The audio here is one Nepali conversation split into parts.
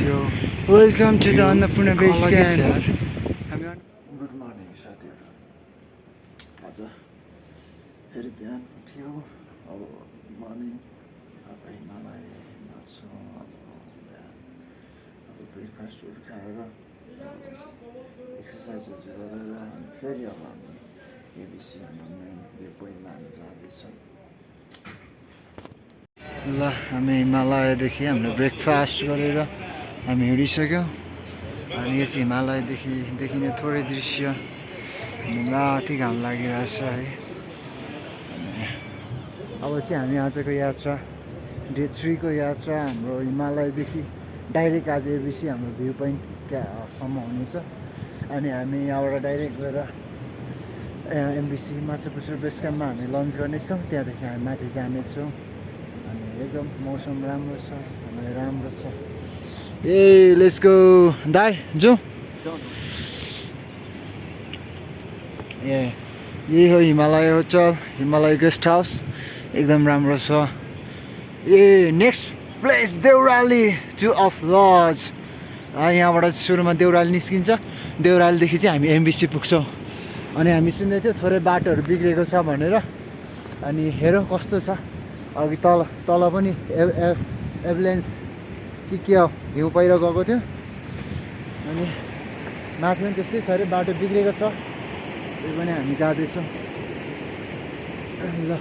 थियो welcome to the Annapurna base camp good morning साथीहरू आज फेरि बिहान उठ्यो अब मर्निङ अब हिमालयमा छु अब बिहान अब ब्रेकफास्टहरू खाएर एक्सर्साइजहरू गरेर अनि फेरि अब हामी एबिसी हाम्रो मेन भ्यू पोइन्टमा हामी जाँदैछौँ ल हामी हिमालयदेखि हाम्रो ब्रेकफास्ट गरेर हामी हिँडिसक्यौँ अनि यो चाहिँ हिमालयदेखि देखिने थोरै दृश्य राति घाम लागिरहेछ है अब चाहिँ हामी आजको यात्रा डे 3 को यात्रा हाम्रो हिमालयदेखि डाइरेक्ट आज एबिसी हाम्रो भ्यू पोइन्टसम्म हुनेछ अनि हामी यहाँबाट डाइरेक्ट गएर एमबिसी माछापुच्छ्रे बेस क्याम्पमा हामी लन्च गर्नेछौँ त्यहाँदेखि हामी माथि जानेछौँ अनि एकदम मौसम राम्रो छ समय राम्रो छ ए लेट्स गो दाइ जाउँ ए यही हो Himalaya hotel Himalaya guest house एकदम राम्रो छ ए नेक्स्ट प्लेस देउराली टु अफ लज यहाँबाट सुरुमा देउराली निस्किन्छ देउरालीदेखि चाहिँ हामी एमबिसी पुग्छौँ अनि हामी सुन्दै थियौँ थोरै बाटोहरू बिग्रेको छ भनेर अनि हेरौँ कस्तो छ अघि तल पनि एभलेन्स के हो हिउँ पहिरो गएको थियो अनि माथि पनि त्यस्तै छ अरे बाटो बिग्रेको छ त्यही पनि हामी जाँदैछौँ ल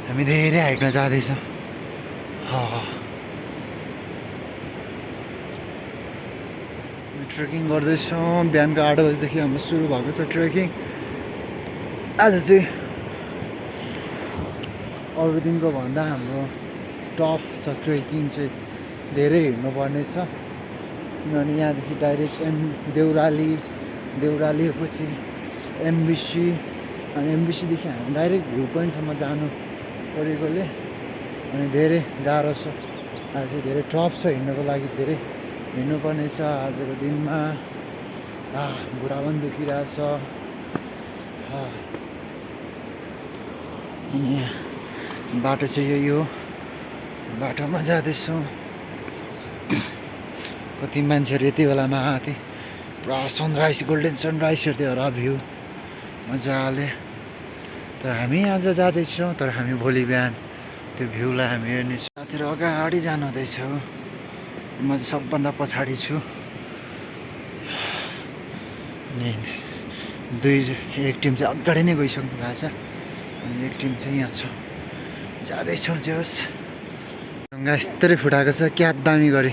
हामी धेरै हाइटमा जाँदैछौँ ट्रेकिङ गर्दैछौँ बिहानको 8 बजीदेखि हाम्रो सुरु भएको छ ट्रेकिङ आज चाहिँ अरू दिनको भन्दा हाम्रो टफ छ ट्रेकिङ चाहिँ धेरै हिँड्नुपर्ने छ किनभने यहाँदेखि डाइरेक्ट देउराली पछि एमबिसी अनि एमबिसीदेखि हामी डाइरेक्ट भ्यू पोइन्टसम्म जानु परेकोले अनि धेरै गाह्रो छ आज चाहिँ धेरै टफ छ हिँड्नको लागि धेरै हिँड्नुपर्ने छ आजको दिनमा बुढा पनि दुखिरहेछ अनि बाटो चाहिँ यही हो बाटोमा जाँदैछौँ कति मान्छेहरू यति बेलामा आथे पुरा सनराइज गोल्डन सनराइज हेर्थ्यो होला भ्यू मजाले तर हामी आज जाँदैछौँ तर हामी भोलि बिहान त्यो भ्यूलाई हामी हेर्नेछौँ साथीहरू अगाडि जानु हुँदैछौँ म चाहिँ सबभन्दा पछाडि छु अनि एक टिम चाहिँ अगाडि नै गइसक्नु भएको छ अनि एक टिम चाहिँ यहाँ छ जाँदैछौँ जे होस् ढुङ्गा यस्तरी फुटाएको छ क्या दामी गरे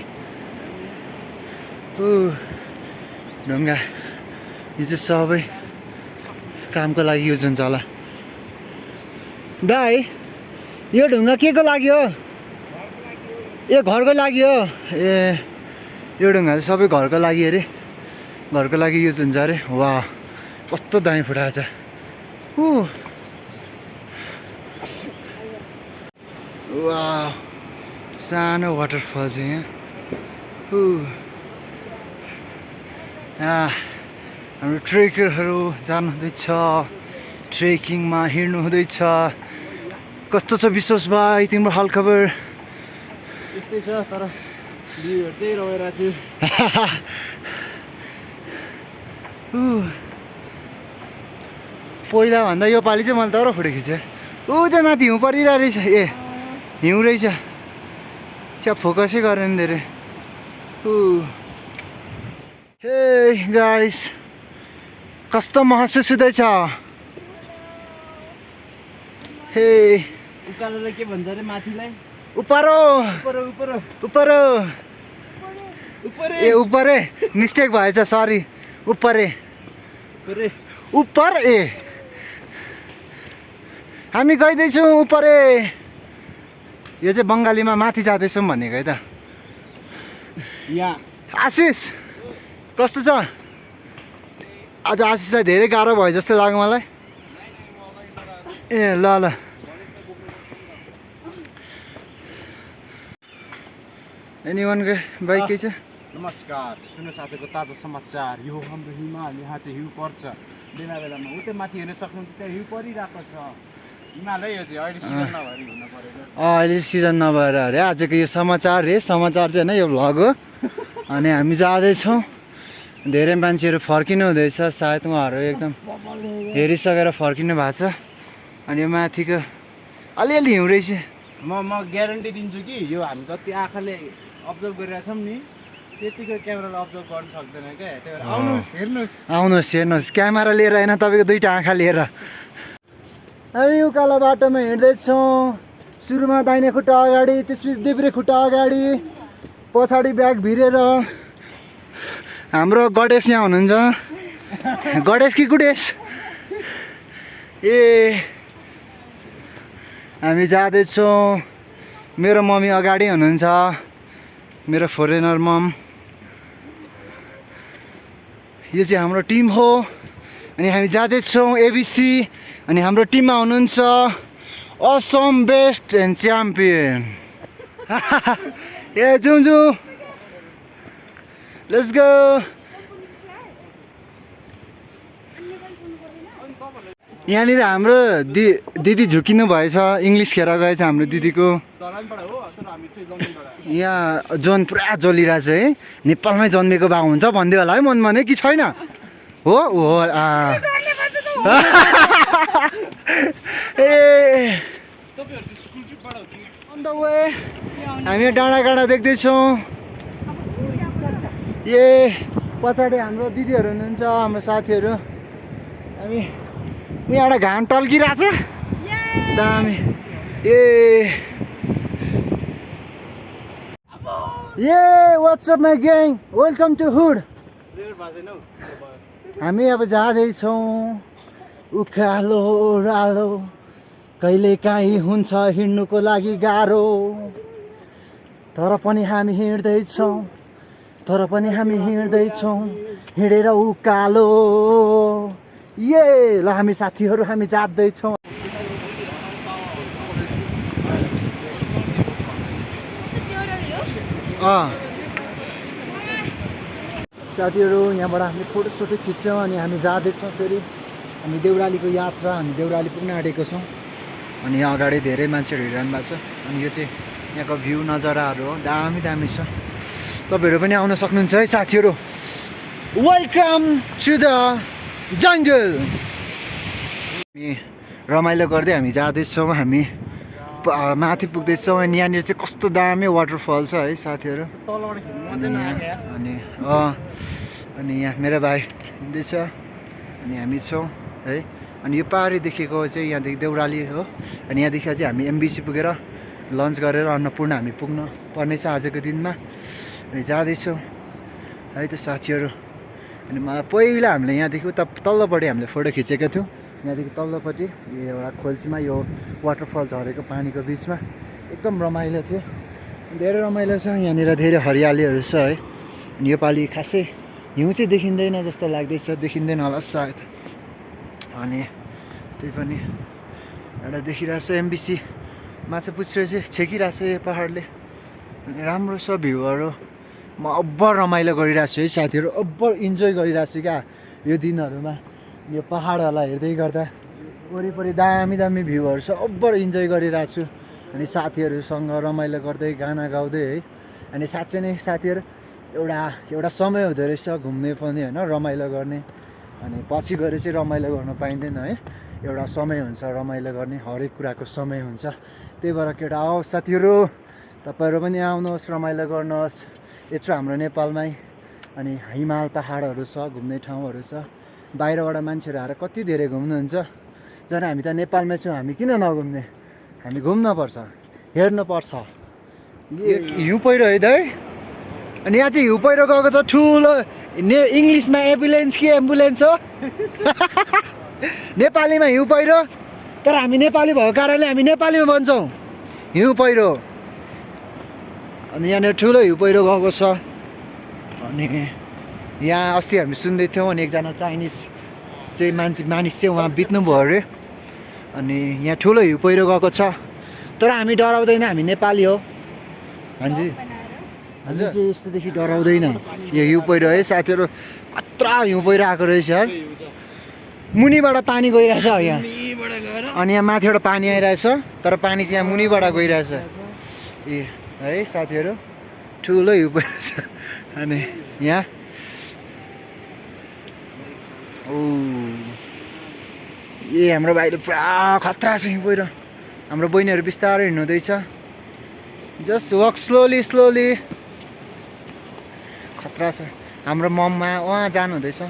ढुङ्गा यो चाहिँ सबै कामको लागि युज हुन्छ होला दाइ यो ढुङ्गा के को लागि हो ए घरको लागि हो ए यो ढुङ्गा चाहिँ सबै घरको लागि अरे घरको लागि युज हुन्छ अरे वा कस्तो दामी फुटाएको छ वा सानो वाटरफल चाहिँ यहाँ हाम्रो ट्रेकरहरू जानु हुँदैछ ट्रेकिङमा हिँड्नु हुँदैछ कस्तो छ विश्वास भाइ तिम्रो हालखबर त्यस्तै छ तर भ्यू हेर्दै रहेको छु पहिला भन्दा यो पालि चाहिँ मैले तर फोटो खिचेँ त्यहाँ माथि हिउँ परिरहेको रहेछ ए हिउँ रहेछ čia फोकसै गरेन धेरै हे गाइस कस्तो महसुस हुँदैछ हे उकालोलाई के भन्छ अरे माथिलाई उपरो ए उपरे मिस्टेक भएछ सरी उपरे उपर ए हामी गइदैछौँ उपरे यो चाहिँ बङ्गालीमा माथि जाँदैछौँ भनेको है त यहाँ आशिष कस्तो छ आज आशिषलाई धेरै गाह्रो भयो जस्तो लाग्यो मलाई ए ल एनीवनको बाइक के छ नमस्कार सुन्नुहोस् आजको ताजा समाचार यो हाम्रो हिमाल यहाँ चाहिँ हिउँ पर्छ बेला बेलामा उतै माथि हेर्न सक्नुहुन्छ त्यहाँ हिउँ परिरहेको छ अहिले सिजन नभएर अरे आजको यो समाचार चाहिँ होइन यो भ्लग हो अनि हामी जाँदैछौँ धेरै मान्छेहरू फर्किनु हुँदैछ सायद उहाँहरू एकदम हेरिसकेर फर्किनु भएको छ अनि यो माथिको अलिअलि हिउँ रहेछ म ग्यारेन्टी दिन्छु कि यो हामी जति आँखाले अब्जर्भ गरिरहेछौँ नि त्यतिको क्यामेराले अब्जर्भ गर्न सक्दैन क्या त्यही भएर आउनुहोस् हेर्नुहोस् क्यामेरा लिएर होइन तपाईँको दुईवटा आँखा लिएर हामी उकालो बाटोमा हिँड्दैछौँ सुरुमा दाहिने खुट्टा अगाडि त्यसपछि देब्रे खुट्टा अगाडि पछाडि ब्याग भिरेर हाम्रो गणेश यहाँ हुनुहुन्छ गणेश कि गुडेश ए हामी जाँदैछौँ मेरो मम्मी अगाडि हुनुहुन्छ मेरो फोरेनर मम यो चाहिँ हाम्रो टिम हो अनि हामी जाँदैछौँ एबिसी अनि हाम्रो टिममा हुनुहुन्छ असम बेस्ट एन्ड च्याम्पियन ए जाउँ लेट्स गो यहाँनिर हाम्रो दिदी झुकिनु भएछ इङ्ग्लिस खेर गएछ हाम्रो दिदीको यहाँ जोन पुरा जलिरहेछ है नेपालमै जन्मेको भए हुन्छ भन्दै होला है मनमा नै कि छैन हो ए अन्त हामी डाँडा देख्दैछौँ ए पछाडि हाम्रो दिदीहरू हुनुहुन्छ हाम्रो साथीहरू हामी यहाँ एउटा घाम टल्किरहेछ दामी ए WhatsApp my gang welcome to hood हामी अब जाँदैछौँ उकालो ओह्रालो कहिले काहीँ हुन्छ हिँड्नुको लागि गाह्रो तर पनि हामी हिँड्दैछौँ हिँडेर उकालो ल हामी साथीहरू हामी जाँदैछौँ साथीहरू यहाँबाट हामी फोटोसोटो खिच्छौँ अनि हामी जाँदैछौँ फेरि हामी देउरालीको यात्रा हामी देउराली पुग्न आँटेको छौँ अनि यहाँ अगाडि धेरै मान्छेहरू हिँडिरहनु भएको छ अनि यो चाहिँ यहाँको भ्यू नजाराहरू हो दामी छ तपाईँहरू पनि आउन सक्नुहुन्छ है साथीहरू वेलकम टु द जङ्गल हामी रमाइलो गर्दै हामी जाँदैछौँ हामी माथि पुग्दैछौँ अनि यहाँनिर चाहिँ कस्तो दामी वाटरफल छ है साथीहरू अनि यहाँ मेरो भाइ हिँड्दैछ अनि हामी छौँ है अनि यो पहाडी देखेको चाहिँ यहाँदेखि देउराली हो अनि यहाँदेखि चाहिँ हामी एमबिसी पुगेर लन्च गरेर अन्नपूर्ण हामी पुग्न पर्नेछ आजको दिनमा अनि जाँदैछौँ है त साथीहरू अनि मलाई पहिला हामीले यहाँदेखि उता तल्लोपट्टि हामीले फोटो खिचेका थियौँ यहाँदेखि तल्लोपट्टि एउटा खोल्सीमा यो वाटरफल झरेको पानीको बिचमा एकदम रमाइलो थियो धेरै रमाइलो छ यहाँनिर धेरै हरियालीहरू छ है अनि योपालि खासै हिउँ चाहिँ देखिँदैन जस्तो लाग्दैछ देखिँदैन होला सायद अनि त्यही पनि एउटा देखिरहेछ एमबिसी माछा पुछ्रेछ छेकिरहेछ यो पाहाडले अनि राम्रो छ भ्यूहरू म अब्बर रमाइलो गरिरहेको छु है साथीहरू अब्बर इन्जोय गरिरहेको छु क्या यो दिनहरूमा यो पाहाडहरूलाई हेर्दै गर्दा वरिपरि दामी भ्यूहरू छ अब्बर इन्जोय गरिरहेको छु अनि साथीहरूसँग रमाइलो गर्दै गाना गाउँदै है अनि साँच्चै नै साथीहरू एउटा समय हुँदो रहेछ घुम्ने पनि होइन रमाइलो गर्ने अनि पछि गएर चाहिँ रमाइलो गर्न पाइँदैन है एउटा समय हुन्छ रमाइलो गर्ने हरेक कुराको समय हुन्छ त्यही भएर केटा आओस् साथीहरू तपाईँहरू पनि आउनुहोस् रमाइलो गर्नुहोस् यत्रो हाम्रो नेपालमै अनि हिमाल पाहाडहरू छ घुम्ने ठाउँहरू छ बाहिरबाट मान्छेहरू आएर कति धेरै घुम्नुहुन्छ झन् हामी त नेपालमै छौँ हामी किन नघुम्ने हामी घुम्नुपर्छ हेर्नुपर्छ हिउँ पहिरो है दाइ अनि यहाँ चाहिँ हिउँ पहिरो गएको छ ठुलो इङ्ग्लिसमा एम्बुलेन्स कि एम्बुलेन्स हो नेपालीमा हिउँ पहिरो तर हामी नेपाली भएको कारणले हामी नेपालीमा भन्छौँ हिउँ पहिरो अनि यहाँनिर ठुलो हिउँ पहिरो गएको छ अनि यहाँ अस्ति हामी सुन्दै थियौँ अनि एकजना चाइनिज चाहिँ मानिस चाहिँ उहाँ बित्नुभयो अरे अनि यहाँ ठुलो हिउँ पहिरो गएको छ तर हामी डराउँदैन हामी नेपाली हो हाजी हजुर चाहिँ यस्तोदेखि डराउँदैन यो हिउँ पहिरो है साथीहरू कत्रा हिउँ पहिरो आएको रहेछ यार मुनिबाट पानी गइरहेछ यहाँ अनि यहाँ माथिबाट पानी आइरहेछ तर पानी चाहिँ यहाँ मुनिबाट गइरहेछ ए है साथीहरू ठुलो हिउँ परिरहेछ अनि यहाँ ओ ए हाम्रो भाइले पुरा खतरा छ हिउँ पहिरो हाम्रो बहिनीहरू बिस्तारै हिँड्नुहुँदैछ जस्ट वक स्लोली स्लोली खतरा छ हाम्रो मममा उहाँ जानुहुँदैछ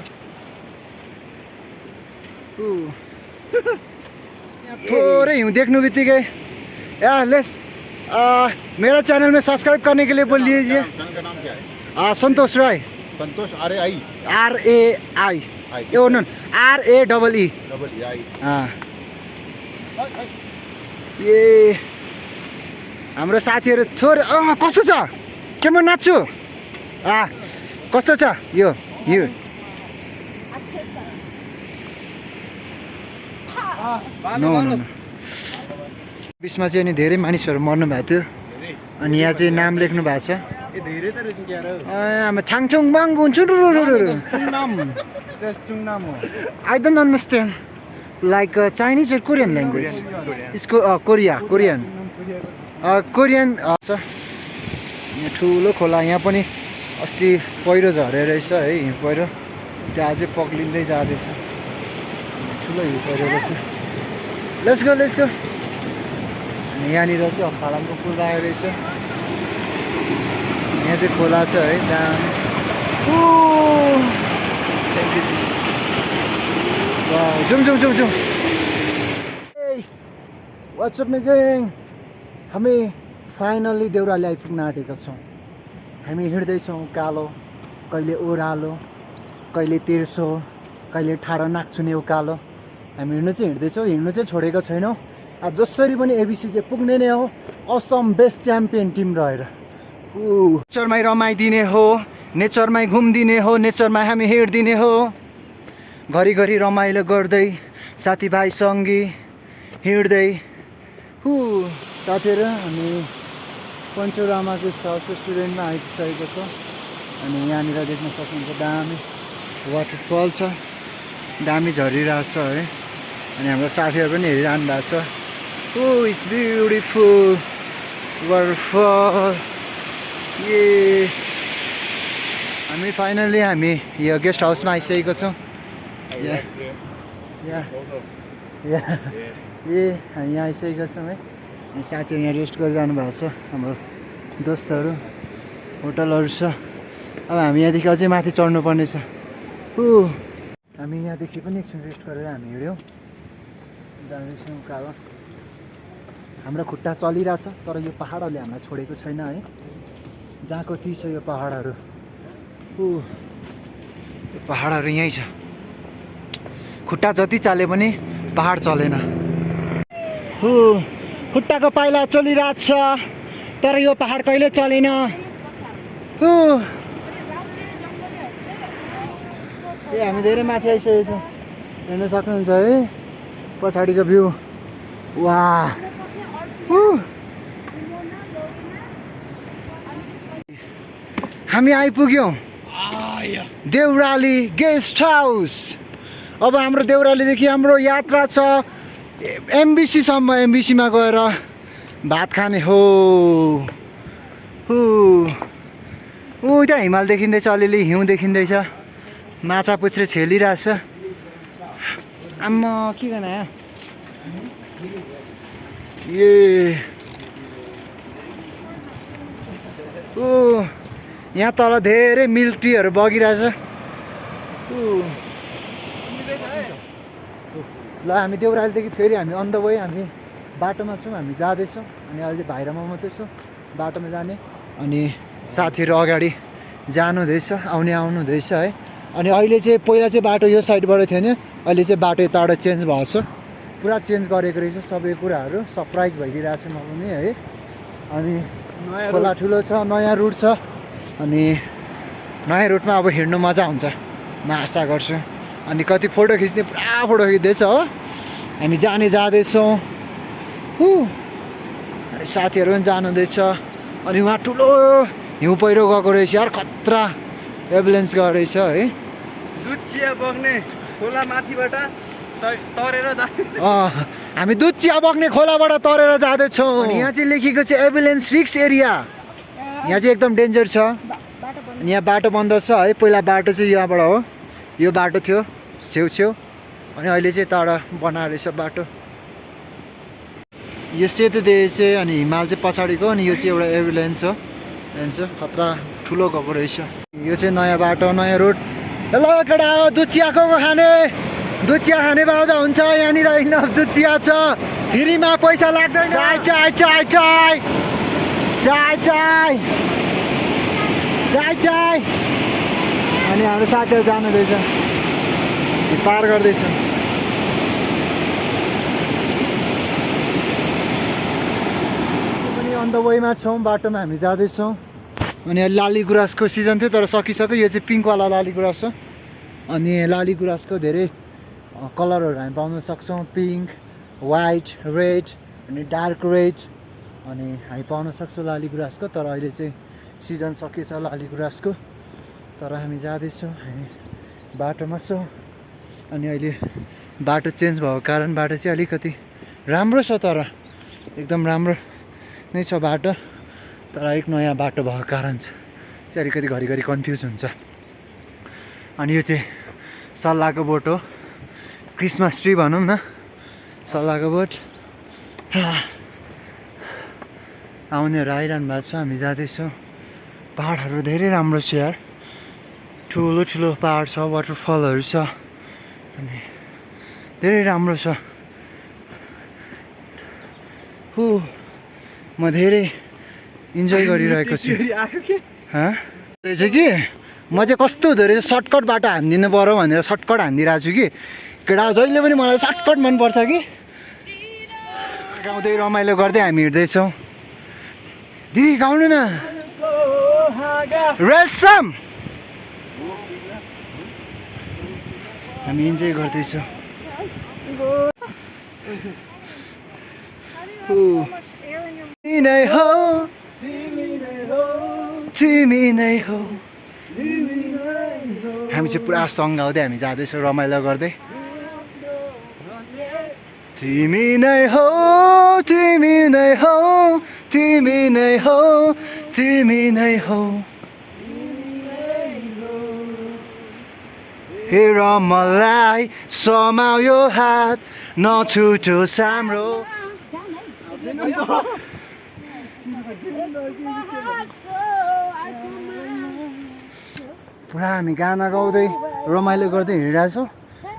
थोड़े हिउँ देख्नु बित्तिकै लेस मेरा चैनल में सब्सक्राइब करने के लिए बोल लीजिए संतोष राय संतोष RAI RAI यो नो RAEE ए हाम्रो साथीहरू थोरै कस्तो छ के म नाच्छु कस्तो छ यो हिउँ बिचमा चाहिँ अनि धेरै मानिसहरू मर्नु भएको थियो अनि यहाँ चाहिँ नाम लेख्नु भएको छ छाङछुङ बाङ हुन्छु I don't understand like Chinese or Korean language यसको कोरियन छ यहाँ ठुलो खोला यहाँ पनि अस्ति पहिरो झरेर रहेछ है हिउँ पहिरो त्यो अझै पक्लिँदै जाँदैछ ठुलो हिउँ पहिरो रहेछ लेट्स गो अनि यहाँनिर चाहिँ फालामको पुल आएको रहेछ यहाँ चाहिँ खोला छ है त्यहाँ जाउँ वाट्सएप में गयौँ हामी फाइनल्ली देउराली आइपुग्न आँटेका छौँ हामी हिँड्दैछौँ कालो कहिले ओह्रालो कहिले तेर्सो कहिले ठाडो नाक्चुने उकालो हामी हिँड्दैछौँ हिँड्नु चाहिँ छोडेको छैनौँ जसरी पनि एबिसी चाहिँ पुग्ने नै हो असम बेस्ट च्याम्पियन टिम रहेर नेचरमै रमाइदिने हो नेचरमै घुमिदिने हो नेचरमा हामी हिँड्दिने हो घरिघरि रमाइलो गर्दै साथीभाइसँगै हिँड्दै साथीहरू हामी पञ्चरामा गेस्ट हाउस रेस्टुरेन्टमा आइसकेको छ अनि यहाँनिर देख्न सक्नुहुन्छ दामी वाटरफल छ दामी झरिरहेछ है अनि हाम्रो साथीहरू पनि हेरिरहनु भएको छ इट्स ब्युटिफुल वाटरफल हामी फाइनल्ली हामी यो गेस्ट हाउसमा आइसकेको छौँ हामी यहाँ आइसकेका छौँ है अनि साथीहरू यहाँ रेस्ट गरिरहनु भएको छ हाम्रो दोस्तहरू होटलहरू छ अब हामी यहाँदेखि अझै माथि चढ्नु पर्ने छ हामी यहाँदेखि पनि एकछिन रेस्ट गरेर हामी हिँड्यौँ जाँदैछौँ उकालो हाम्रो खुट्टा चलिरहेछ तर यो पहाडहरूले हामीलाई छोडेको छैन है जहाँको ती छ यो पहाडहरू त्यो पहाडहरू यहीँ छ खुट्टा जति चाले पनि पहाड चलेन खुट्टाको पाइला चलिरहेछ तर यो पहाड कहिले चलेन हामी धेरै माथि आइसकेको छौँ हेर्न सक्नुहुन्छ है पछाडिको भ्यू वाह हामी आइपुग्यौँ देउराली गेस्ट हाउस अब हाम्रो देउरालीदेखि हाम्रो यात्रा छ एमबिसीसम्म एमबिसीमा गएर भात खाने हो त्यहाँ हिमाल देखिँदैछ अलिअलि हिउँ देखिँदैछ माछा पुच्छ्रे छेलिरहेछ आम्मा के गर्न यहाँ तल धेरै मिल्क टीहरू बगिरहेछ ल हामी देउरालीदेखि फेरि हामी अन द वे हामी बाटोमा छौँ हामी जाँदैछौँ अनि अहिले भाइरामा मात्रै छौँ बाटोमा जाने अनि साथीहरू अगाडि जानुहुँदैछ आउनुहुँदैछ है अनि अहिले चाहिँ पहिला चाहिँ बाटो यो साइडबाट थियो नि अहिले चाहिँ बाटो यताबाट चेन्ज भएको छ पुरा चेन्ज गरेको रहेछ सबै कुराहरू सरप्राइज भइदिइरहेको छ म पनि है अनि खोला ठुलो छ नयाँ रुट छ अनि नयाँ रुटमा अब हिँड्नु मजा हुन्छ म आशा गर्छु अनि कति फोटो खिच्ने पुरा फोटो खिच्दैछ हो हामी जाँदैछौँ अनि साथीहरू पनि जानुहुँदैछ अनि उहाँ ठुलो हिउँ पहिरो गएको रहेछ यार खतरा एम्बुलेन्स गएको रहेछ है दुध चिया बग्ने खोला माथिबाट तरेर जाने हामी दुध चिया बग्ने खोलाबाट तरेर जाँदैछौँ अनि यहाँ चाहिँ लेखेको छ एम्बुलेन्स रिस्क एरिया। यहाँ चाहिँ एकदम डेन्जर छ। यहाँ बाटो बन्द छ है। पहिला बाटो चाहिँ यहाँबाट हो, यो बाटो थियो छेउछेउ, अनि अहिले चाहिँ तल बनाएर रहेछ बाटो। यो सेतो देश चाहिँ अनि हिमाल चाहिँ पछाडिको, अनि यो चाहिँ एउटा एम्बुलेन्स हो। हेर्छ खतरा ठुलो गएको रहेछ। यो चाहिँ नयाँ बाटो, नयाँ रोड। हेलो केटा, दुध चियाको खाने, दुध चिया खाने बाउदा हुन्छ। यहाँनिर इनफ दुध चिया छ, फ्रीमा पैसा लाग्दैन। चाय चाय चाय चाय चाय चाय चाय चाय। अनि हाम्रो साथीहरू जानुहुँदैछ, पार गर्दैछ। पनि अन द वेमा छौँ, बाटोमा हामी जाँदैछौँ। अनि अहिले लाली गुराँसको सिजन थियो तर सकिसक्यो। यो चाहिँ पिङ्कवाला लाली गुराँस हो। अनि लाली गुराँसको धेरै कलरहरू हामी पाउन सक्छौँ, पिङ्क, वाइट, रेड अनि डार्क रेड अनि हामी पाउन सक्छौँ लाली गुराँसको। तर अहिले चाहिँ सिजन सकिएछ लाली गुराँसको। तर हामी जाँदैछौँ, हामी बाटोमा छौँ। अनि अहिले बाटो चेन्ज भएको कारण बाटो चाहिँ अलिकति राम्रो छ, तर एकदम राम्रो नै छ बाटो। तर अलिक नयाँ बाटो भएको कारण चाहिँ अलिकति घरिघरि कन्फ्युज हुन्छ। अनि यो चाहिँ सल्लाहको बोट हो, क्रिसमस ट्री भनौँ न, सल्लाहको बोट। आउनेहरू आइरहनु भएको छ, हामी जाँदैछौँ। पाहाडहरू धेरै राम्रो छ यार, ठुलो ठुलो पाहाड छ, वाटरफलहरू छ अनि धेरै राम्रो छ। म धेरै इन्जोय गरिरहेको छु। त्यो चाहिँ कि म चाहिँ कस्तो हुँदो रहेछ, सर्टकट बाटो हानिदिनु पऱ्यो भनेर सर्टकट हानिदिरहेको छु कि। केटा जहिले पनि मलाई सर्टकट मनपर्छ कि। गाउँदै रमाइलो गर्दै हामी हिँड्दैछौँ। दिदी गाउनु न, रेसम। हामी इन्जोय गर्दैछौँ। तिमी नै हो, तिमी नै हो। हामी चाहिँ पुरा सङ गाउँदै हामी जाँदैछौँ रमाइलो गर्दै। तिमी नै हो, तिमी नै हो, तिमी नै हो, तिमी नै हो। हेर मलाई समायो हात, नछुटोस् हाम्रो। पुरा हामी गाना गाउँदै रमाइलो गर्दै हिँडिरहेछौँ।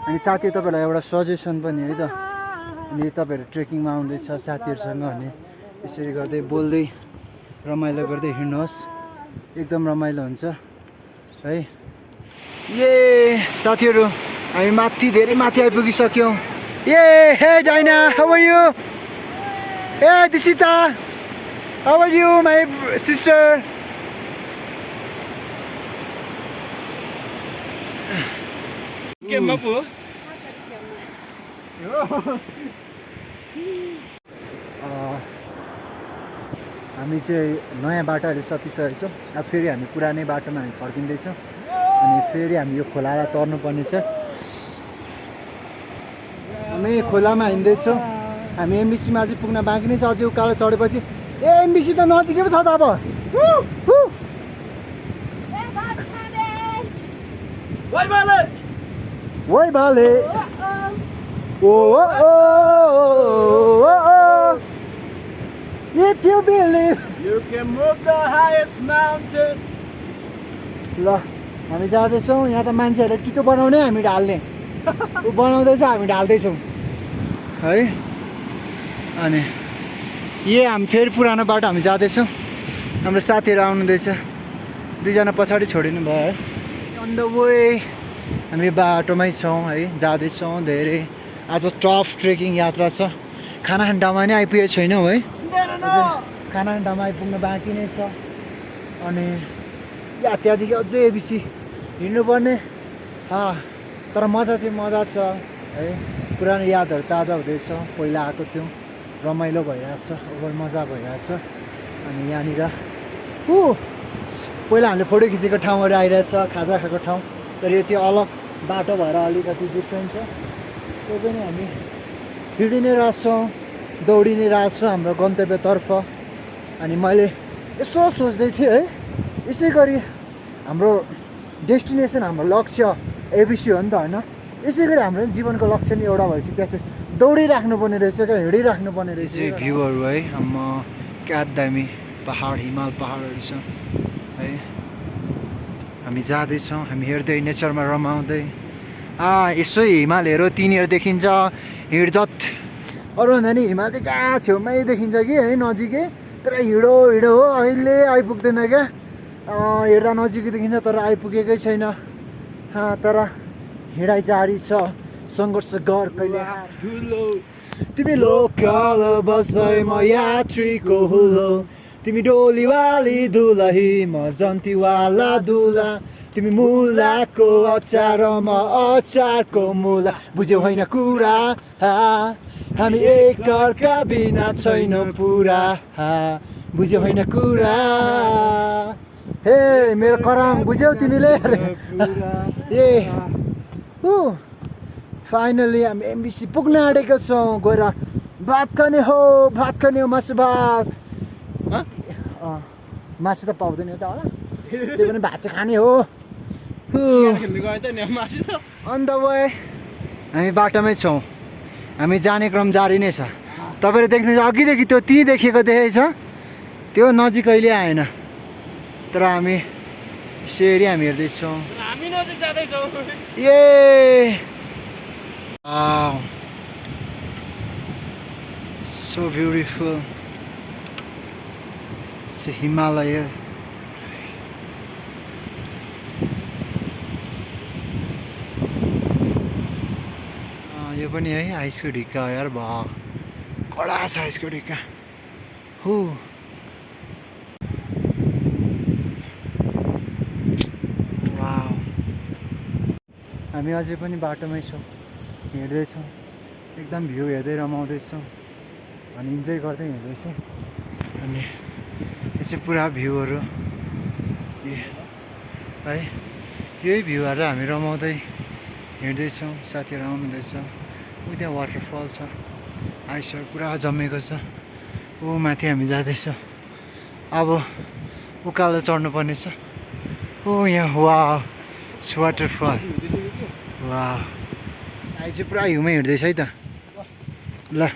अनि साथी तपाईँहरूलाई एउटा सजेसन पनि है त, अनि तपाईँहरू ट्रेकिङमा आउँदैछ साथीहरूसँग अनि यसरी गर्दै बोल्दै रमाइलो गर्दै हिँड्नुहोस्, एकदम रमाइलो हुन्छ है। ए साथीहरू हामी माथि, धेरै माथि आइपुगिसक्यौँ। ए hey Diana, how are you? ए Dishita, how are you my sister? हामी चाहिँ नयाँ बाटो अहिले सकिसकेको छौँ। अब फेरि हामी पुरानै बाटोमा हामी फर्किँदैछौँ। अनि फेरि हामी यो खोलालाई तर्नुपर्ने छ। हामी खोलामा हिँड्दैछौँ। हामी एमबिसीमा अझै पुग्न बाँकी नै छ। अझै उकालो चढेपछि ए एमबिसी त नजिकै पो छ त अब। ओइ भाले ओ if you believe you can move the highest mountain. ल हामी जाँदैछौँ। यहाँ त मान्छेहरूले टिटो बनाउने हामी ढाल्ने, ऊ बनाउँदैछ हामी ढाल्दैछौँ है। अनि यहाँ हामी फेरि पुरानो बाटो हामी जाँदैछौँ। हाम्रो साथीहरू आउनुहुँदैछ, दुईजना पछाडि छोडिनु भयो है। अन द वे हामी बाटोमै छौँ है, जाँदैछौँ। धेरै आज टफ ट्रेकिङ यात्रा छ। खानाखण्डमा नै आइपुगेको छैनौँ है, खानाखण्डमा आइपुग्नु बाँकी नै छ। अनि या त्यहाँदेखि अझै बेसी हिँड्नुपर्ने। तर मजा चाहिँ मजा छ है। पुरानो यादहरू ताजा हुँदैछ, पहिला आएको थियौँ, रमाइलो भइरहेछ, ओभर मजा भइरहेछ। अनि यहाँनिर पहिला हामीले फोटो खिचेको ठाउँहरू आइरहेछ, खाजा खाएको ठाउँ। तर यो चाहिँ अलग बाटो भएर अलिकति डिफ्रेन्ट छ। त्यो पनि हामी हिँडि नै रहेछौँ, दौडी नै रहेछौँ हाम्रो गन्तव्यतर्फ। अनि मैले यसो सोच्दै थिएँ है, यसै गरी हाम्रो डेस्टिनेसन, हाम्रो लक्ष्य एबिसी हो नि त होइन। यसै गरी हाम्रो जीवनको लक्ष्य नि एउटा भएपछि त्यहाँ चाहिँ दौडिराख्नु पर्ने रहेछ क्या, हिँडिराख्नु पर्ने रहेछ। भ्यूहरू है, क्या दामी पहाड, हिमाल पहाडहरू छ है। हामी जाँदैछौँ, हामी हेर्दै नेचरमा रमाउँदै। यसो हिमालहरू तिनीहरू देखिन्छ, हिँड्जत। अरूभन्दा नि हिमाल चाहिँ कहाँ छेउमै देखिन्छ कि है, नजिकै। तर हिँडो हो, अहिले आइपुग्दैन क्या। हेर्दा नजिकै देखिन्छ तर आइपुगेकै छैन। तर हिँडाइ जारी छ, सङ्घर्ष गर कहिले। तिमी लोकल बस भए म यात्रीको हुलो, तिमी डोलीवाली दुलही म जन्तीवाला दुला, तिमी मुलाको अचार म अचारको मुला। बुझ्यौ होइन कुरा, हामी एकअर्का बिना छैनौँ पुरा। बुझ्यौ होइन कुरा, हे मेरो करम बुझ्यौ तिमीले। ए फाइनली हामी एमबिसी पुग्न आँटेको छौँ। गएर भात खाने हो मासु भात। मासु त पाउँदैन त होला, त्यो पनि भात चाहिँ खाने हो। अन द वे हामी बाटोमै छौँ, हामी जाने क्रम जारी नै छ। तपाईँले देख्नुहुन्छ अघिदेखि त्यो त्यहीँ देखेको देखेछ, त्यो नजिक कहिले आएन। तर हामी सेरी हामी हेर्दैछौँ, हामी नजिक जाँदैछौँ। Wow, so beautiful. It's a Himalaya. यो पनि है आइसको ढिक्का यार, कडा छ आइसको ढिक्का। वाउ, हामी अझै पनि बाटोमै छौँ, हिँड्दैछौँ, एकदम भ्यू हेर्दै रमाउँदैछौँ अनि इन्जोय गर्दै हिँड्दैछौँ। अनि यो चाहिँ पुरा भ्यूहरू है, यही भ्यूहरू हामी रमाउँदै हिँड्दैछौँ। साथीहरू आउनुहुँदैछ, त्यहाँ वाटरफल छ, आइसहरू पुरा जमेको छ। माथि हामी जाँदैछौँ, अब उकालो चढ्नुपर्ने छ। यहाँ वाउ, वाटरफल, वाउ। अहिले चाहिँ पुरा हिउँमा हिँड्दैछ है त। ल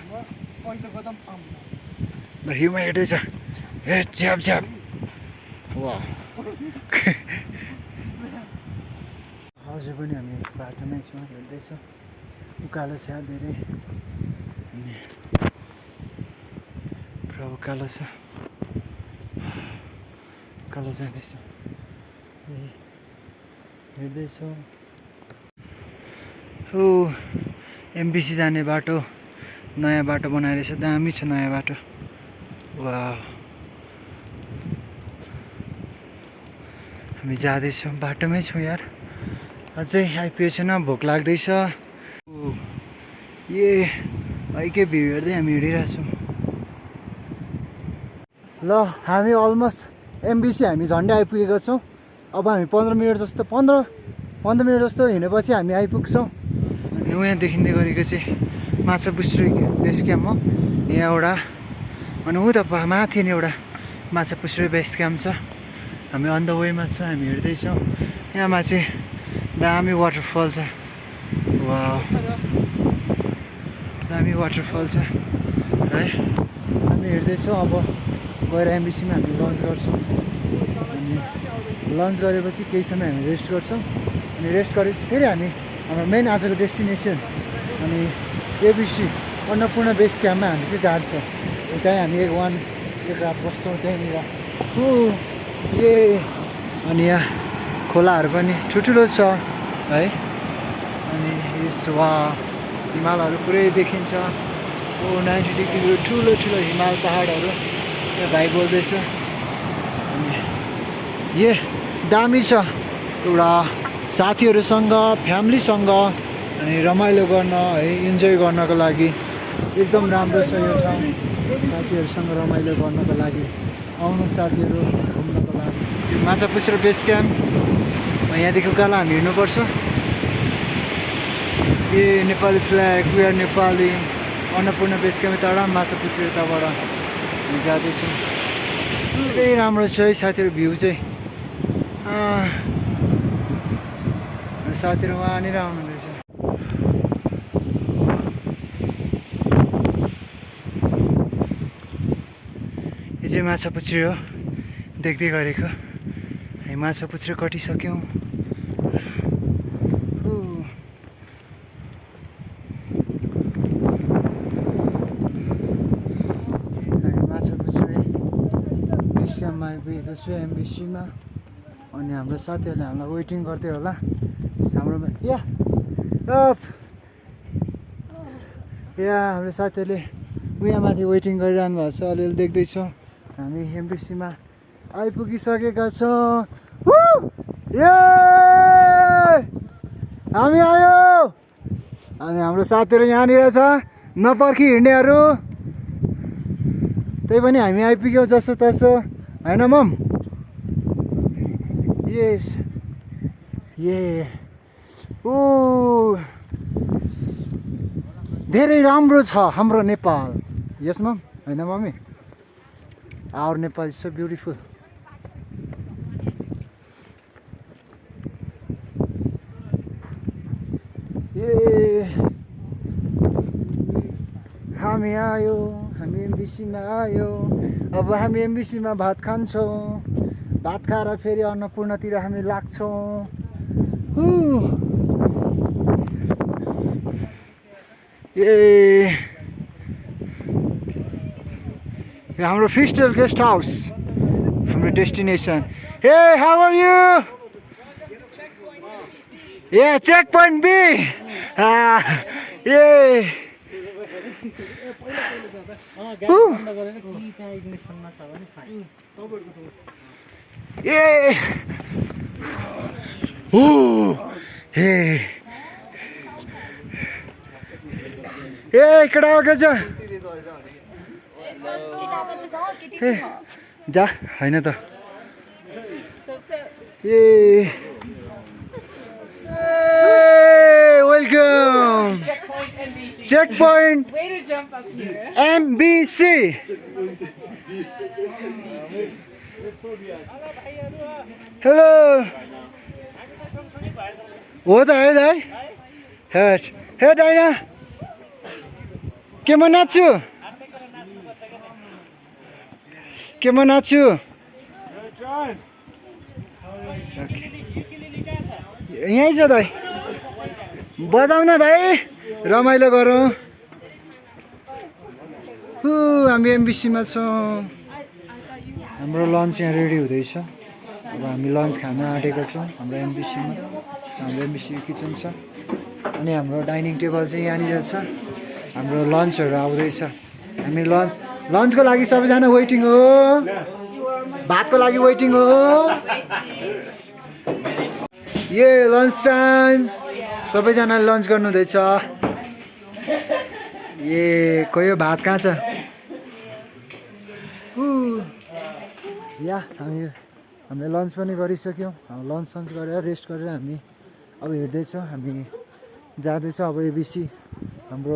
हिउँमा हिँड्दैछ, हे झ्याप झ्याप। वा अझै पनि हामी बाटोमै छौँ, हिँड्दैछौँ। उकालो छ धेरै, अनि पुरा उकालो छ, उकालो जाँदैछौँ, हिँड्दैछौँ। एमबिसी जाने बाटो, नयाँ बाटो बनाएर छ, दामी छ नयाँ बाटो। वाह, हामी जाँदैछौँ, बाटोमै छौँ यार। अझै आइपुगेको छैन, भोक लाग्दैछ। अहिले भ्यू हेर्दै हामी हिँडिरहेछौँ। ल हामी अलमोस्ट एमबिसी हामी झन्डै आइपुगेको छौँ। अब हामी 15 मिनट जस्तो हिँडेपछि हामी आइपुग्छौँ। अनि यहाँ देखिँदै गरेको चाहिँ माछापुच्छ्रे बेस क्याम्प हो। यहाँ एउटा अनि उता माथि नै एउटा माछापुच्छ्रे बेस क्याम्प छ। हामी अन द वेमा छौँ, हामी हिँड्दैछौँ। यहाँ माथि दामी वाटरफल छ, वाउ, दामी वाटरफल छ है। हामी हिँड्दैछौँ, अब गएर एमबिसीमा हामी लन्च गर्छौँ। अनि लन्च गरेपछि केही समय हामी रेस्ट गर्छौँ। अनि रेस्ट गरेपछि फेरि हामी हाम्रो मेन आजको डेस्टिनेसन अनि एबिसी अन्नपूर्ण बेस क्याम्पमा हामी चाहिँ जान्छौँ। त्यहीँ हामी एक रात बस्छौँ त्यहीँनिर। अनि यहाँ खोलाहरू पनि ठुल्ठुलो छ है। अनि यस वा हिमालहरू पुरै देखिन्छ। 90 डिग्रीको ठुलो हिमाल पहाडहरू यहाँ भाइ बोल्दैछ। अनि दामी छ, एउटा साथीहरूसँग फ्यामिलीसँग अनि रमाइलो गर्न है, इन्जोय गर्नको लागि एकदम राम्रो छ यो ठाउँ। साथीहरूसँग रमाइलो गर्नको लागि आउनु, साथीहरू घुम्नको लागि। माछापुच्छ्रे बेस क्याम्प यहाँदेखि उकालो हामी हिँड्नुपर्छ। Nepali flag, we are Nepali, Annapurna base camp यताबाट माछापुच्छ्रे यताबाट हामी जाँदैछौँ। धेरै राम्रो छ है साथीहरू भ्यू चाहिँ। साथीहरू वहाँनिर आउनुहुँदैछ। यो चाहिँ माछापुच्छ्रे हो देख्दै गरेको। हामी माछापुच्छ्रे कटिसक्यौँ। बेसक्याम्पमा आइपुगेको छु एमबिसीमा। अनि हाम्रो साथीहरूले हामीलाई वेटिङ गर्दै होला। हाम्रो हाम्रो साथीहरूले उहाँ माथि वेटिङ गरिरहनु भएको छ। अलिअलि देख्दैछौँ हामी एमबिसीमा आइपुगिसकेका छौँ। हामी आयो। अनि हाम्रो साथीहरू यहाँनिर छ नपर्खी हिँड्नेहरू। त्यही पनि हामी आइपुग्यौँ जसो तसो होइन मम। यस धेरै राम्रो छ हाम्रो नेपाल। यस मम होइन mummy? Our Nepal is so beautiful. हामी आयो, हामी एमबिसीमा आयो। अब हामी एमबिसीमा भात खान्छौँ। भात खाएर फेरि अन्नपूर्णतिर हामी लाग्छौँ। हाम्रो फिस्टल गेस्ट हाउस हाम्रो destination. Hey how are you? Check point be. ఇక్కడ जा जा होइन त welcome check point MBC. Hello हो त है दाइ? हेड हेड होइन के म नाच्छु? के म नाच्छु? यहीँ छ दाइ। बजाउन दाइ रमाइलो गरौँ। हामी एमबिसीमा छौँ। हाम्रो लन्च यहाँ रेडी हुँदैछ। अब हामी लन्च खान आँटेका छौँ हाम्रो एमबिसीमा। हाम्रो एमबिसी किचन छ अनि हाम्रो डाइनिङ टेबल चाहिँ यहाँनिर छ। हाम्रो लन्चहरू आउँदैछ। हामी लन्चको लागि सबैजना वेटिङ हो। भातको लागि वेटिङ हो। Lunch time. सबैजनाले लन्च गर्नुहुँदैछ। कोही भात कहाँ छ? हामीले लन्च पनि गरिसक्यौँ। लन्च गरेर रेस्ट गरेर हामी अब हिँड्दैछौँ। हामी जाँदैछौँ अब एबिसी हाम्रो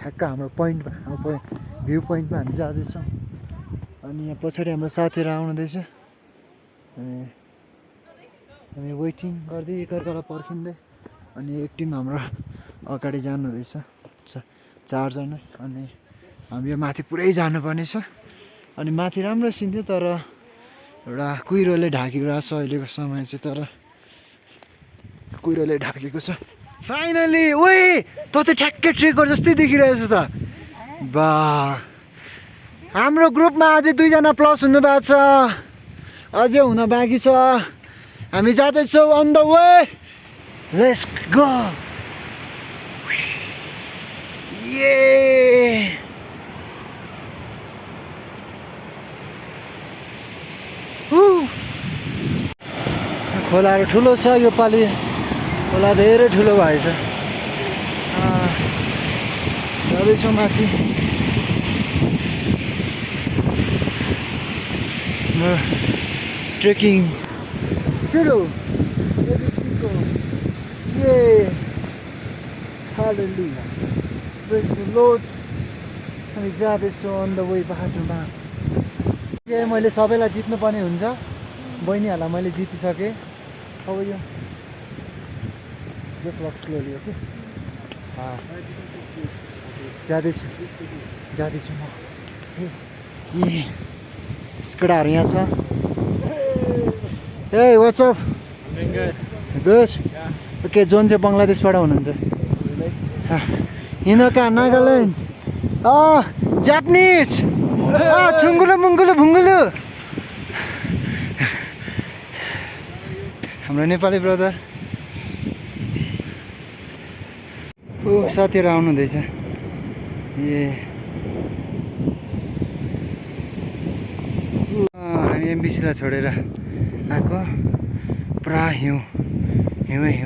ठ्याक्क हाम्रो पोइन्टमा भ्यू पोइन्टमा हामी जाँदैछौँ। अनि यहाँ पछाडि हाम्रो साथीहरू आउनुहुँदैछ। अनि हामी वेटिङ गर्दै एकअर्कालाई पर्खिँदै। अनि एक टिम हाम्रो अगाडि जानुहुँदैछ 4जना। अनि हामी यो माथि पुरै जानुपर्ने छ। अनि माथि राम्रो सिन थियो तर एउटा कुहिरोले ढाकेको रहेछ अहिलेको समय चाहिँ। तर कुहिरोले ढाकेको छ फाइनली। त ठ्याक्कै ट्रेकर जस्तै देखिरहेछ त। बा हाम्रो ग्रुपमा अझै 2जना प्लस हुनु भएको छ। अझै हुन बाँकी छ। हामी जाँदैछौँ on the way. Let's go. खोलाहरू ठुलो छ योपालि। खोला धेरै ठुलो भएछ। जाँदैछौँ माथि। ट्रेकिङ सुरु। हालेलुया। Praise the Lord. हामी जाँदैछौँ अन द वे बाटोमा। चाहिँ मैले सबैलाई जित्नुपर्ने हुन्छ, बहिनीहरूलाई मैले जितिसकेँ। अब यो जस्ट वक स्लोली, ओके। जाँदैछु म। ए स्केटाहरू यहाँ छ। ए what's up? Good. Okay, John चाहिँ बङ्गलादेशबाट हुनुहुन्छ। हिँड कहाँ? नागाल्यान्ड। जापानिज। छुङ्गुलु मुङ्गुलु भुङ्गुलु। हाम्रो नेपाली ब्रदर। साथीहरू आउनु हुँदैछ। हामी एमबिसीलाई छोडेर आएको। पुरा हिउँ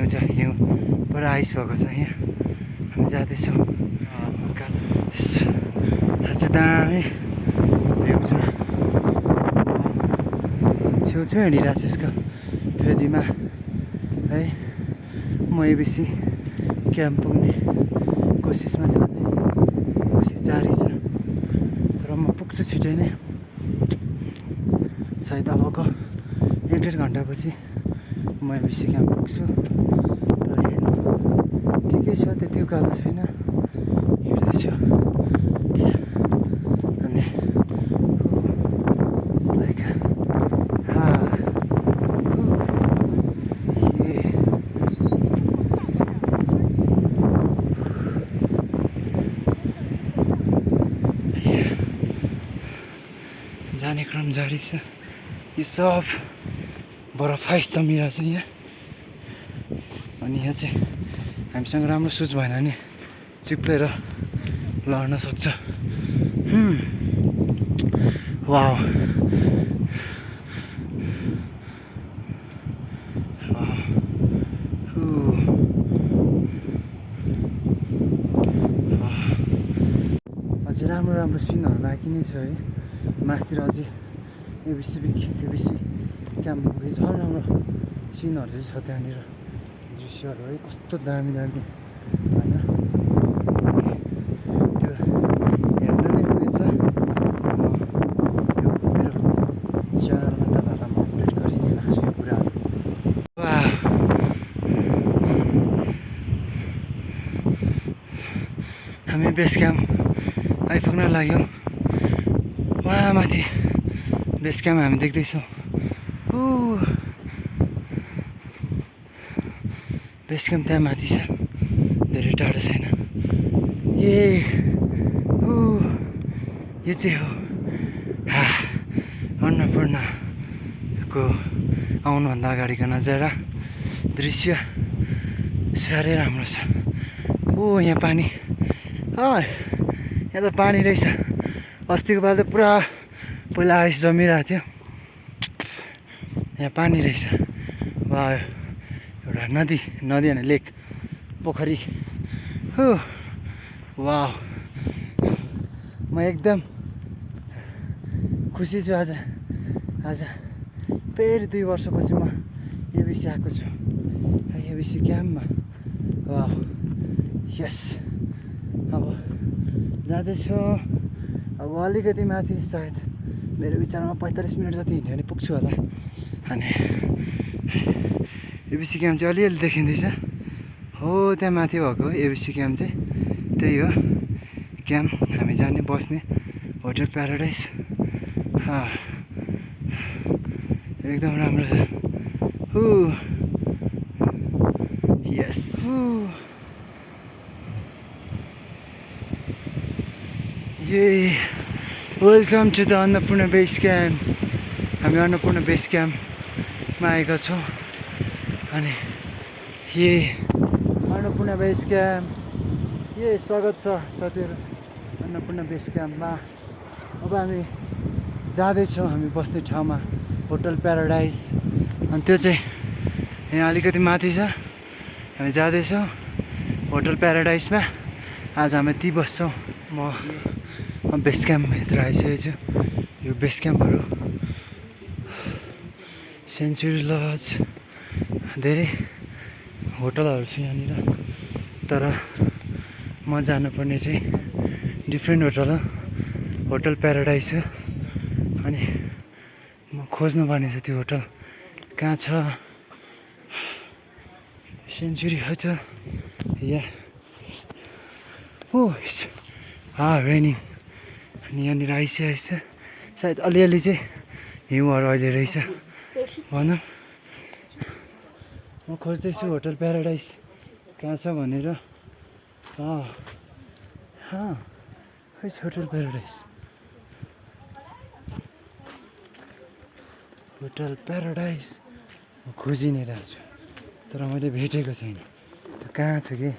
छ, हिउँ पुरा आइस भएको छ यहाँ। हामी जाँदैछौँ। साँच्चै दामी भ्यू छ। छेउछेउ हिँडिरहेको छु यसको फेदीमा है। म एबिसी क्याम्प पुग्ने कोसिसमा छ। अझै कोसिस जारी छ, तर म पुग्छु छिटै नै। सायद अबको 1-1.5 घन्टापछि म एबिसी क्याम्प पुग्छु। तर हिँड्नु ठिकै छ, त्यति उकालो छैन। हिँड्दैछु अनि जाने क्रम जारी छ। यो सब बरफाइस जमिरहेको छ यहाँ। अनि यहाँ चाहिँ हामीसँग राम्रो सुज भएन भने चिप्लेर लड्न सक्छ। वाउ, अझै राम्रो राम्रो सिनहरू बाँकी नै छ है। मासतिर अझै एबिसी क्याम्प पुगेपछि झन् राम्रो सिनहरू चाहिँ छ त्यहाँनिर। दृश्यहरू है कस्तो दामी दामी होइन। त्यो हेर्नु नै हुनेछ। यो मेरो च्यानलमा तपाईँहरूलाई म अपडेट गरि नै राख्छु यो कुराहरू। हामी बेस क्याम्प आइपुग्न लाग्यौँ। वहाँ माथि बेस क्याम्प हामी देख्दैछौँ। बेस क्याम्प त्यहाँ माथि छ, धेरै टाढो छैन। यो चाहिँ हो अन्नपूर्णको आउनुभन्दा अगाडिको नजारा। दृश्य साह्रै राम्रो छ। यहाँ पानी, यहाँ त पानी रहेछ। अस्तिको पालि त पुरा पहिला आइस जमिरहेको थियो, यहाँ पानी रहेछ। एउटा नदी होइन, लेक, पोखरी। वाह, म एकदम खुसी छु आज फेरि 2 वर्षपछि म एबिसी आएको छु है, एबिसी क्याम्पमा। वाह, यस। अब जाँदैछु। अब अलिकति माथि, सायद मेरो विचारमा 45 मिनट जति हिँड्यो भने पुग्छु होला। अनि एबिसी क्याम्प चाहिँ अलिअलि देखिँदैछ। हो त्यहाँ माथि भएको एबिसी क्याम्प चाहिँ त्यही हो क्याम्प। हामी जाने बस्ने होटल प्याराडाइस। एकदम राम्रो छ। Yes. Welcome to the Annapurna base camp. हामी अन्नपूर्ण बेस क्याम्पमा आएका छौँ। अनि अन्नपूर्ण बेस क्याम्प, स्वागत छ साथीहरू अन्नपूर्ण बेस क्याम्पमा। अब हामी जाँदैछौँ हामी बस्ने ठाउँमा, होटल प्याराडाइस। अनि त्यो चाहिँ यहाँ अलिकति माथि छ। हामी जाँदैछौँ होटल प्याराडाइसमा। आज हामी ती बस्छौँ। म बेस क्याम्पभित्र आइसकेको छु। यो बेस क्याम्पहरू सेन्चुरी लज, धेरै होटलहरू छ यहाँनिर। तर म जानुपर्ने चाहिँ डिफ्रेन्ट होटल हो, होटल प्याराडाइस हो। अनि म खोज्नुपर्ने छ त्यो होटल कहाँ छ। सेन्चुरी होटल या रेनिङ। अनि यहाँनिर आइसकेको छ, सायद अलिअलि चाहिँ हिउँहरू अहिले रहेछ भनौँ। म खोज्दैछु होटल प्याराडाइस कहाँ छ भनेर। खै छ होटल प्याराडाइस, होटल प्याराडाइस म खोजि नै रहेको छु तर मैले भेटेको छैन। त्यो कहाँ छ कि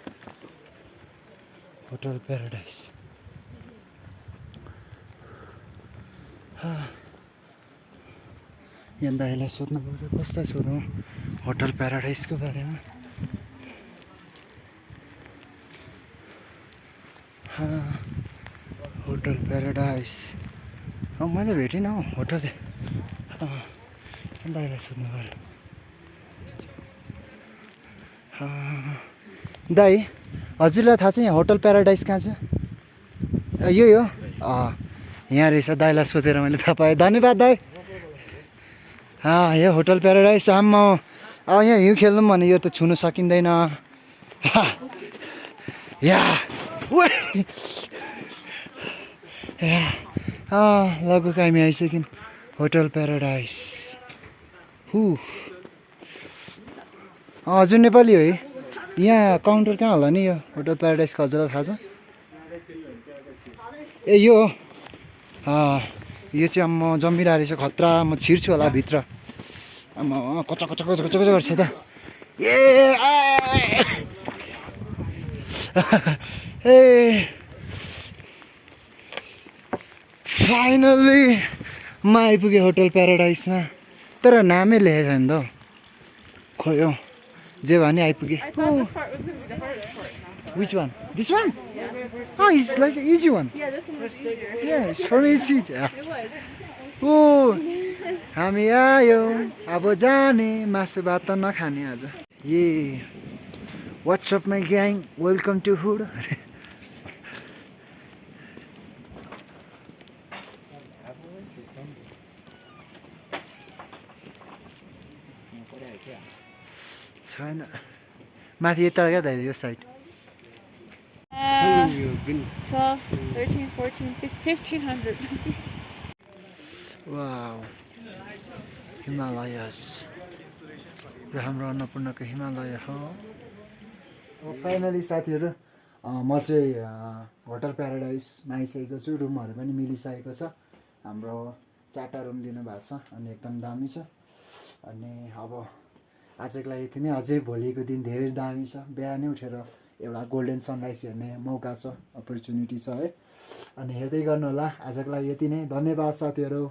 होटल प्याराडाइस। यहाँ दाइलाई सोध्नु पर्यो, कसलाई सोधौँ होटल प्याराडाइसको बारेमा। होटल प्याराडाइस मैले भेटिनँ हौ होटल। दाइलाई सोध्नु पर्यो। दाइ हजुरलाई थाहा छ यहाँ होटल प्याराडाइस कहाँ छ? यही हो, यहाँ रहेछ। दाइलाई सोधेर मैले थाहा पाएँ, धन्यवाद दाइ। यो होटल प्याराडाइस। आम्मा अब यहाँ हिउँ खेल्नु भने यो त छुनु सकिँदैन। लगभग हामी आइसक्यौँ होटल प्याराडाइस। हजुर नेपाली हो है? यहाँ काउन्टर कहाँ होला नि यो होटल प्याराडाइसको, हजुरलाई थाहा छ? ए यो हो। यो चाहिँ म जम्मिरहेको रहेछ खतरा। म छिर्छु होला भित्र। कचा कचा कचा कचा कचा गर्छ त। फाइनल्ली म आइपुगेँ होटल प्याराडाइसमा, तर नामै लेखेको छैन त हौ। खोइ हौ, जे भए नि आइपुगेँ। Which one? This one? It's like an easy one. Yeah, this one was easier. Yeah, it's from easy. It was. हामी आयो अब जाने, मासु भात त नखाने आज। What's up my gang? Welcome to Hood. छैन माथि यता क्या दाइ यो साइड। 12, 13, 14, 1500. Wow, Himalayas. यो हाम्रो अन्नपूर्णको हिमालय हो। फाइनली साथीहरू म चाहिँ होटल प्याराडाइसमा आइसकेको छु। रुमहरू पनि मिलिसकेको छ। हाम्रो 4टा रुम दिनुभएको छ अनि एकदम दामी छ। अनि अब आजको लागि यति नै। अझै भोलिको दिन धेरै दामी छ। बिहानै उठेर एउटा गोल्डन सनराइज हेर्ने मौका छ, अपर्च्युनिटी छ है। अनि हेर्दै गर्नु होला। आजको लागि यति नै, धन्यवाद साथीहरू।